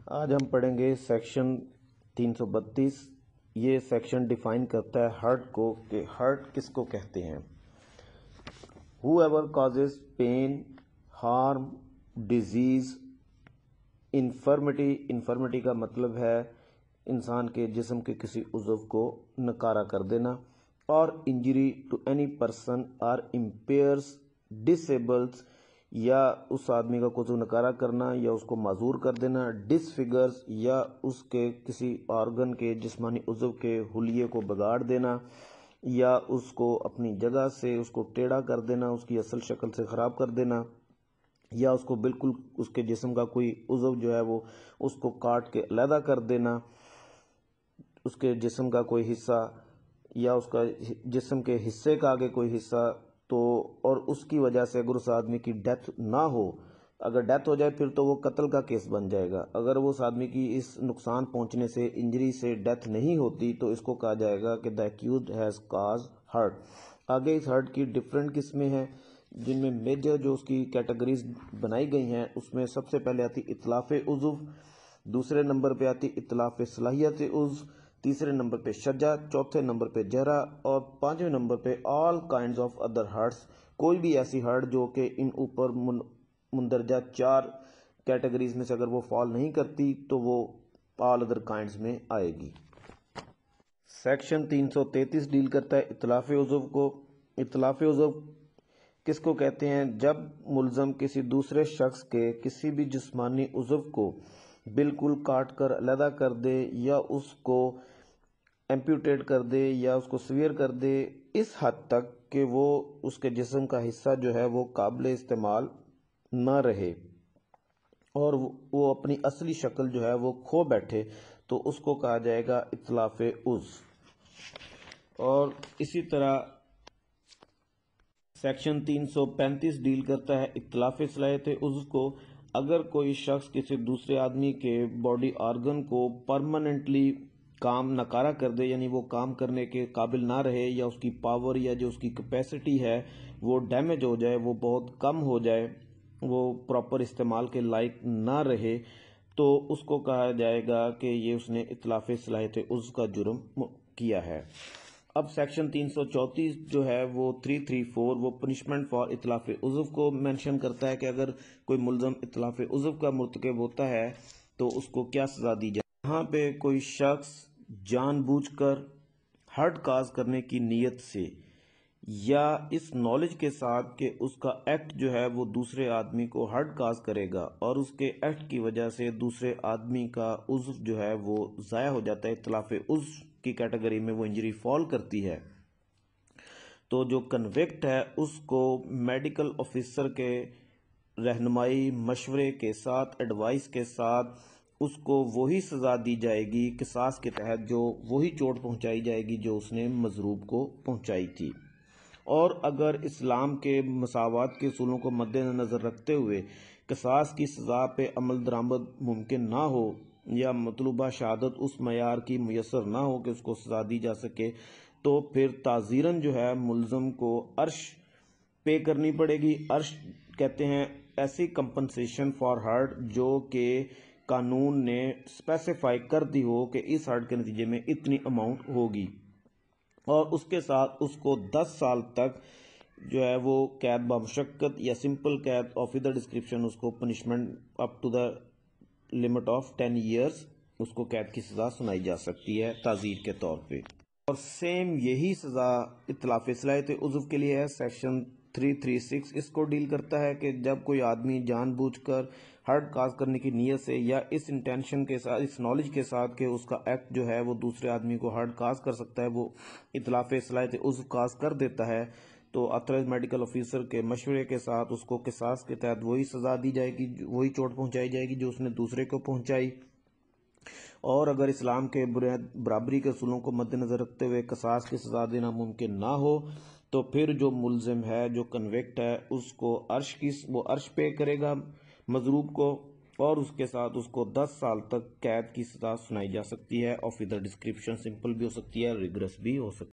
آج ہم پڑھیں گے سیکشن 332۔ یہ سیکشن ڈیفائن کرتا ہے ہرٹ کو کہ ہرٹ کس کو کہتے ہیں۔ whoever causes pain, harm, disease, infirmity کا مطلب ہے انسان کے جسم کے کسی عضو کو نکارہ کر دینا، اور انجری ٹو اینی پرسن اور امپیئرس ڈسیبلس، یا اس آدمی کا کوئی نکارہ کرنا یا اس کو معذور کر دینا، ڈس فگرس یا اس کے کسی آرگن کے جسمانی عضو کے حلیے کو بگاڑ دینا، یا اس کو اپنی جگہ سے اس کو ٹیڑھا کر دینا، اس کی اصل شکل سے خراب کر دینا، یا اس کو بالکل اس کے جسم کا کوئی عضو جو ہے وہ اس کو کاٹ کے علیحدہ کر دینا، اس کے جسم کا کوئی حصہ یا اس کا جسم کے حصے کا آگے کوئی حصہ، تو اور اس کی وجہ سے اگر اس آدمی کی ڈیتھ نہ ہو، اگر ڈیتھ ہو جائے پھر تو وہ قتل کا کیس بن جائے گا۔ اگر وہ اس آدمی کی اس نقصان پہنچنے سے، انجری سے ڈیتھ نہیں ہوتی تو اس کو کہا جائے گا کہ the accused has caused hurt۔ آگے اس ہرٹ کی ڈفرینٹ قسمیں ہیں جن میں میجر جو اس کی کیٹیگریز بنائی گئی ہیں، اس میں سب سے پہلے آتی اتلاف عضو، دوسرے نمبر پہ آتی اتلاف صلاحیت عضو، تیسرے نمبر پہ شجع، چوتھے نمبر پہ جرح، اور پانچویں نمبر پہ all kinds of other hurts, کوئی بھی ایسی ہرٹ جو کہ ان اوپر مندرجہ چار کیٹیگریز میں سے اگر وہ فال نہیں کرتی تو وہ آل ادر کائنڈز میں آئے گی۔ سیکشن 333 ڈیل کرتا ہے اتلاف عضو کو۔ اتلاف عضو کس کو کہتے ہیں؟ جب ملزم کسی دوسرے شخص کے کسی بھی جسمانی عضو کو بالکل کاٹ کر علیحدہ کر دے، یا اس کو ایمپیوٹیٹ کر دے، یا اس کو سویئر کر دے اس حد تک کہ وہ اس کے جسم کا حصہ جو ہے وہ قابل استعمال نہ رہے اور وہ اپنی اصلی شکل جو ہے وہ کھو بیٹھے، تو اس کو کہا جائے گا اتلاف عضو۔ اور اسی طرح سیکشن 335 ڈیل کرتا ہے اتلاف صلاحیت عضو کو۔ اگر کوئی شخص کسی دوسرے آدمی کے باڈی آرگن کو پرماننٹلی کام نکارہ کر دے، یعنی وہ کام کرنے کے قابل نہ رہے، یا اس کی پاور یا جو اس کی کیپیسٹی ہے وہ ڈیمیج ہو جائے، وہ بہت کم ہو جائے، وہ پراپر استعمال کے لائق نہ رہے، تو اس کو کہا جائے گا کہ یہ اس نے اتلاف صلاحیت عضو کا جرم کیا ہے۔ اب سیکشن 334 جو ہے وہ 334 وہ پنشمنٹ فار اتلاف عضو کو مینشن کرتا ہے کہ اگر کوئی ملزم اتلاف عضو کا مرتکب ہوتا ہے تو اس کو کیا سزا دی جائے۔ یہاں پہ کوئی شخص جان بوجھ کر ہرٹ کاز کرنے کی نیت سے یا اس نالج کے ساتھ کہ اس کا ایکٹ جو ہے وہ دوسرے آدمی کو ہرٹ کاز کرے گا، اور اس کے ایکٹ کی وجہ سے دوسرے آدمی کا عضو جو ہے وہ ضائع ہو جاتا ہے، اتلاف عضو کی کیٹیگری میں وہ انجری فال کرتی ہے، تو جو کنوکٹ ہے اس کو میڈیکل آفیسر کے رہنمائی، مشورے کے ساتھ، ایڈوائس کے ساتھ اس کو وہی سزا دی جائے گی قصاص کے تحت، جو وہی چوٹ پہنچائی جائے گی جو اس نے مضروب کو پہنچائی تھی۔ اور اگر اسلام کے مساوات کے اصولوں کو مد نظر رکھتے ہوئے قصاص کی سزا پہ عمل درآمد ممکن نہ ہو، یا مطلوبہ شہادت اس معیار کی میسر نہ ہو کہ اس کو سزا دی جا سکے، تو پھر تعزیراً جو ہے ملزم کو عرش پے کرنی پڑے گی۔ عرش کہتے ہیں ایسی کمپنسیشن فار ہرٹ جو کہ قانون نے اسپیسیفائی کر دی ہو کہ اس ہرٹ کے نتیجے میں اتنی اماؤنٹ ہوگی، اور اس کے ساتھ اس کو 10 سال تک جو ہے وہ قید بمشقت یا سمپل قید آف ادر ڈسکرپشن، اس کو punishment up to the limit of 10 years اس کو قید کی سزا سنائی جا سکتی ہے تعزیر کے طور پہ۔ اور سیم یہی سزا اتلاف صلاحیت عضو کے لیے ہے۔ سیکشن 336 اس کو ڈیل کرتا ہے کہ جب کوئی آدمی جان بوجھ کر ہرٹ کاز کرنے کی نیت سے یا اس انٹینشن کے ساتھ، اس نالج کے ساتھ کہ اس کا ایکٹ جو ہے وہ دوسرے آدمی کو ہرٹ کاز کر سکتا ہے، وہ اتلاف صلاحیت عضو کاز کر دیتا ہے، تو آتھرائز میڈیکل آفیسر کے مشورے کے ساتھ اس کو قصاص کے تحت وہی سزا دی جائے گی، وہی چوٹ پہنچائی جائے گی جو اس نے دوسرے کو پہنچائی۔ اور اگر اسلام کے برابری کے اصولوں کو مد نظر رکھتے ہوئے قصاص کی سزا دینا ممکن نہ ہو، تو پھر جو ملزم ہے، جو کنوکٹ ہے، اس کو وہ عرش پے کرے گا مضروب کو، اور اس کے ساتھ اس کو 10 سال تک قید کی سزا سنائی جا سکتی ہے، آف ادر ڈسکرپشن، سمپل بھی ہو سکتی ہے، ریگریس بھی ہو سکتی ہے۔